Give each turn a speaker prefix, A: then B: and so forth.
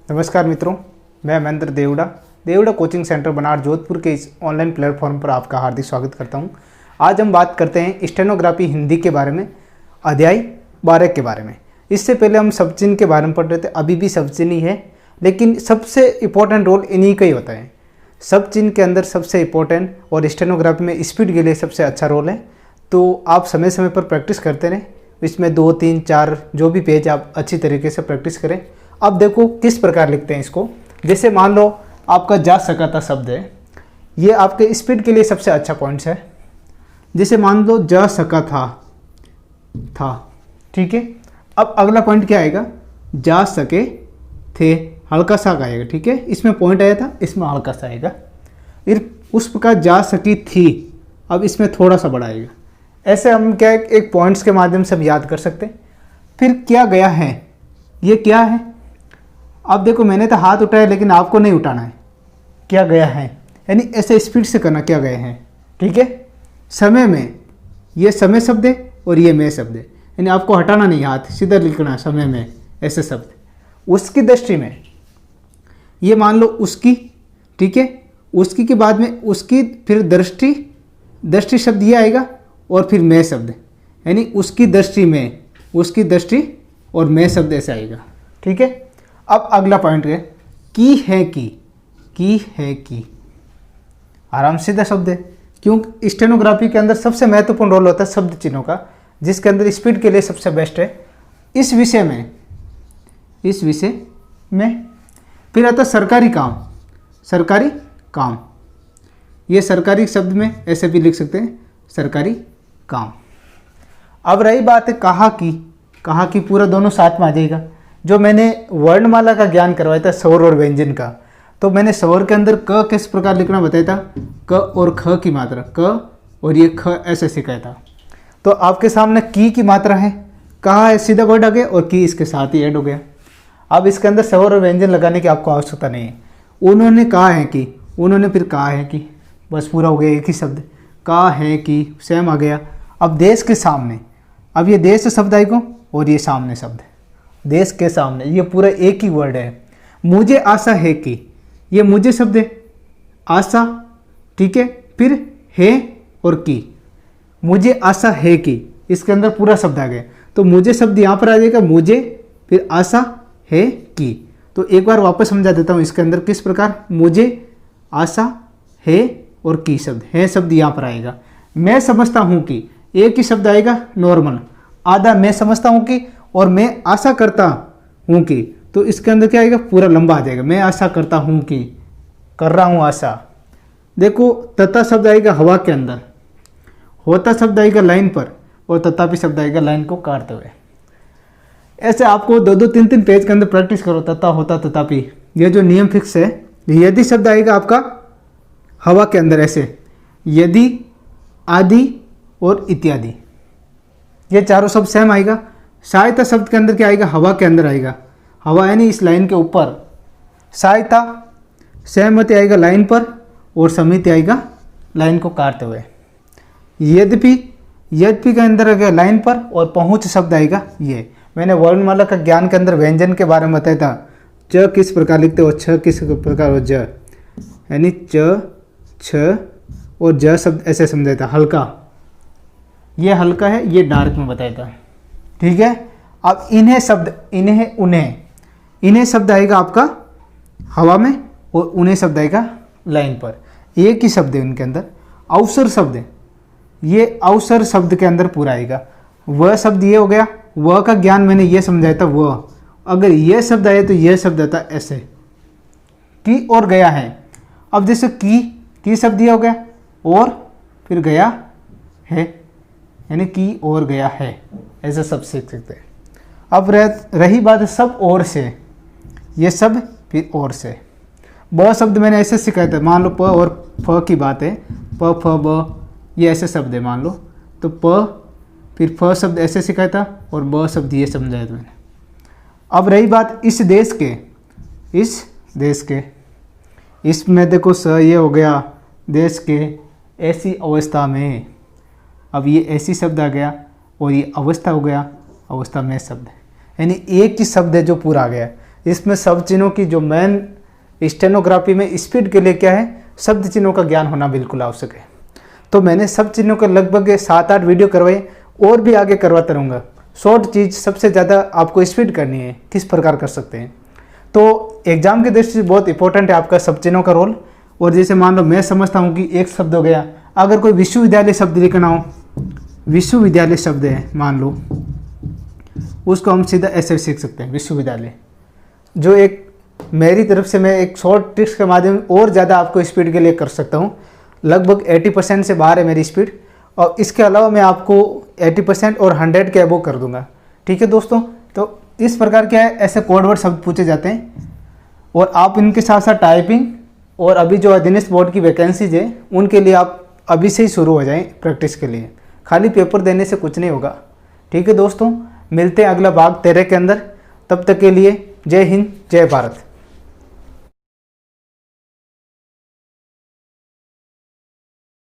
A: नमस्कार मित्रों, मैं महेंद्र देवड़ा कोचिंग सेंटर बनार जोधपुर के इस ऑनलाइन प्लेटफॉर्म पर आपका हार्दिक स्वागत करता हूं। आज हम बात करते हैं स्टेनोग्राफी हिंदी के बारे में, अध्याय 12 के बारे में। इससे पहले हम सब चिन्ह के बारे में पढ़ रहे थे, अभी भी सब चिन्ह ही है, लेकिन सबसे इम्पोर्टेंट रोल इन्हीं का ही होता है। सब चिन्ह के अंदर सबसे इम्पोर्टेंट और स्टेनोग्राफी में स्पीड के लिए सबसे अच्छा रोल है। तो आप समय समय पर प्रैक्टिस करते रहें। इसमें 2, 3, 4 जो भी पेज आप अच्छी तरीके से प्रैक्टिस करें। अब देखो किस प्रकार लिखते हैं इसको। जैसे मान लो आपका जा सका था शब्द है, ये आपके स्पीड के लिए सबसे अच्छा पॉइंट्स है। जैसे मान लो जा सका था, ठीक है। अब अगला पॉइंट क्या आएगा, जा सके थे, हल्का सा आएगा, ठीक है। इसमें पॉइंट आया था, इसमें हल्का सा आएगा। फिर उस प्रकार जा सकी थी, अब इसमें थोड़ा सा बड़ा आएगा। ऐसे हम क्या एक पॉइंट्स के माध्यम से हम याद कर सकते हैं। फिर क्या गया है, ये क्या है। अब देखो मैंने तो हाथ उठाया, लेकिन आपको नहीं उठाना है। क्या गया है यानी ऐसे स्पीड से करना, क्या गए हैं, ठीक है। समय में ये समय शब्द है और ये मैं शब्द है, यानी आपको हटाना नहीं, हाथ सीधा लिखना समय में ऐसे शब्द। उसकी दृष्टि में ये मान लो उसकी, ठीक है। उसकी के बाद में उसकी, फिर दृष्टि शब्द ये आएगा और फिर मैं शब्द, यानी उसकी दृष्टि में, उसकी दृष्टि और मैं शब्द ऐसे आएगा, ठीक है। अब अगला पॉइंट है की है की आराम सीधा शब्द है। क्यों, स्टेनोग्राफी के अंदर सबसे महत्वपूर्ण रोल होता है शब्द चिन्हों का, जिसके अंदर स्पीड के लिए सबसे बेस्ट है। इस विषय में फिर आता सरकारी काम। ये सरकारी शब्द में ऐसे भी लिख सकते हैं, सरकारी काम। अब रही बात है कहा की पूरा दोनों साथ में आ जाएगा। जो मैंने वर्णमाला का ज्ञान करवाया था, स्वर और व्यंजन का, तो मैंने स्वर के अंदर क किस प्रकार लिखना बताया था, क और ख की मात्रा, क और ये ख ऐसे सिखाया था। तो आपके सामने की मात्रा है, कहा है सीधा वर्ड आ गया और की इसके साथ ही ऐड हो गया। अब इसके अंदर स्वर और व्यंजन लगाने की आपको आवश्यकता नहीं है। उन्होंने कहा है कि, उन्होंने फिर कहा है कि, बस पूरा हो गया एक ही शब्द, कहा है कि सेम आ गया। अब देश के सामने, अब ये देश शब्द आएगा और ये सामने शब्द, देश के सामने, ये पूरा एक ही वर्ड है। मुझे आशा है कि, ये मुझे शब्द है, आशा, ठीक है। फिर है और की, मुझे आशा है कि, इसके अंदर पूरा शब्द आ गया। तो मुझे शब्द यहाँ पर आ जाएगा, मुझे, फिर आशा है की। तो एक बार वापस समझा देता हूँ इसके अंदर किस प्रकार, मुझे, आशा है और की शब्द, है शब्द यहाँ पर आएगा। मैं समझता हूँ कि, एक ही शब्द आएगा नॉर्मल, आधा मैं समझता हूँ कि और मैं आशा करता हूँ कि, तो इसके अंदर क्या आएगा, पूरा लंबा आ जाएगा। मैं आशा करता हूँ कि, कर रहा हूँ आशा। देखो तथा शब्द आएगा हवा के अंदर, होता शब्द आएगा लाइन पर और तथापि शब्द आएगा लाइन को काटते हुए। ऐसे आपको 2-2, 3-3 पेज के अंदर प्रैक्टिस करो, तथा, होता, तथापि, ये जो नियम फिक्स है। यदि शब्द आएगा आपका हवा के अंदर ऐसे, यदि, आदि और इत्यादि, ये चारों शब्द सेम आएगा। सहायता शब्द के अंदर क्या आएगा, हवा के अंदर आएगा, हवा यानी इस लाइन के ऊपर। सहायता, सहमति आएगा लाइन पर और समिति आएगा लाइन को काटते हुए। यद्यपि के अंदर आएगा लाइन पर और पहुंच शब्द आएगा ये। मैंने वर्णमाला का ज्ञान के अंदर व्यंजन के बारे में बताया था, च किस प्रकार लिखते हो, छ किस प्रकार हो, ज यानी च, छ और ज शब्द ऐसे समझाया था। हल्का, ये हल्का है, ये डार्क में बताया था, ठीक है। अब इन्हें शब्द आएगा आपका हवा में और उन्हें शब्द आएगा लाइन पर। एक ही शब्द है उनके अंदर। अवसर शब्द है, ये अवसर शब्द के अंदर पूरा आएगा। वह शब्द ये हो गया, वह का ज्ञान मैंने ये समझाया था। वह, अगर ये शब्द आए तो यह शब्द आता ऐसे, की और गया है। अब जैसे की शब्द ये हो गया और फिर गया है, यानी की और गया है, ऐसे सब सीख सकते हैं। अब रही बात सब और से, ये सब फिर और से। ब शब्द मैंने ऐसे सिखाया था, मान लो प और फ की बात है, प, फ, ब, ये ऐसे शब्द है मान लो, तो प फिर फ शब्द ऐसे सिखाया था और ब शब्द ये समझाया था मैंने। अब रही बात इस देश के, इसमें देखो स ये हो गया, देश के, ऐसी अवस्था में। अब ये ऐसी शब्द आ गया और ये अवस्था हो गया, अवस्था में शब्द, यानी एक ही शब्द है जो पूरा आ गया। इसमें शब्द चिन्हों की जो मेन स्टेनोग्राफी में स्पीड के लिए क्या है, शब्द चिन्हों का ज्ञान होना बिल्कुल आवश्यक है। तो मैंने शब्द चिन्हों के लगभग 7-8 वीडियो करवाए और भी आगे करवाता रहूँगा। शॉर्ट चीज़ सबसे ज़्यादा आपको स्पीड करनी है, किस प्रकार कर सकते हैं। तो एग्जाम की दृष्टि से बहुत इंपॉर्टेंट है आपका शब्द चिन्हों का रोल। और जैसे मान लो मैं समझता हूँ कि एक शब्द हो गया, अगर कोई विश्वविद्यालय शब्द लिखना हो, विश्वविद्यालय शब्द है मान लो, उसको हम सीधा ऐसे सीख सकते हैं विश्वविद्यालय। जो एक मेरी तरफ से मैं एक शॉर्ट ट्रिक्स के माध्यम और ज़्यादा आपको स्पीड के लिए कर सकता हूँ। लगभग 80% से बाहर है मेरी स्पीड, और इसके अलावा मैं आपको 80% और 100 के अबोव कर दूंगा। ठीक है दोस्तों, तो इस प्रकार क्या है, ऐसे कोडवर्ड शब्द पूछे जाते हैं। और आप इनके साथ साथ टाइपिंग और अभी जो अधीनस्थ बोर्ड की वैकेंसीज है उनके लिए आप अभी से ही शुरू हो जाएं प्रैक्टिस के लिए। खाली पेपर देने से कुछ नहीं होगा। ठीक है दोस्तों, मिलते हैं अगला भाग 13 के अंदर। तब तक के लिए जय हिंद, जय भारत।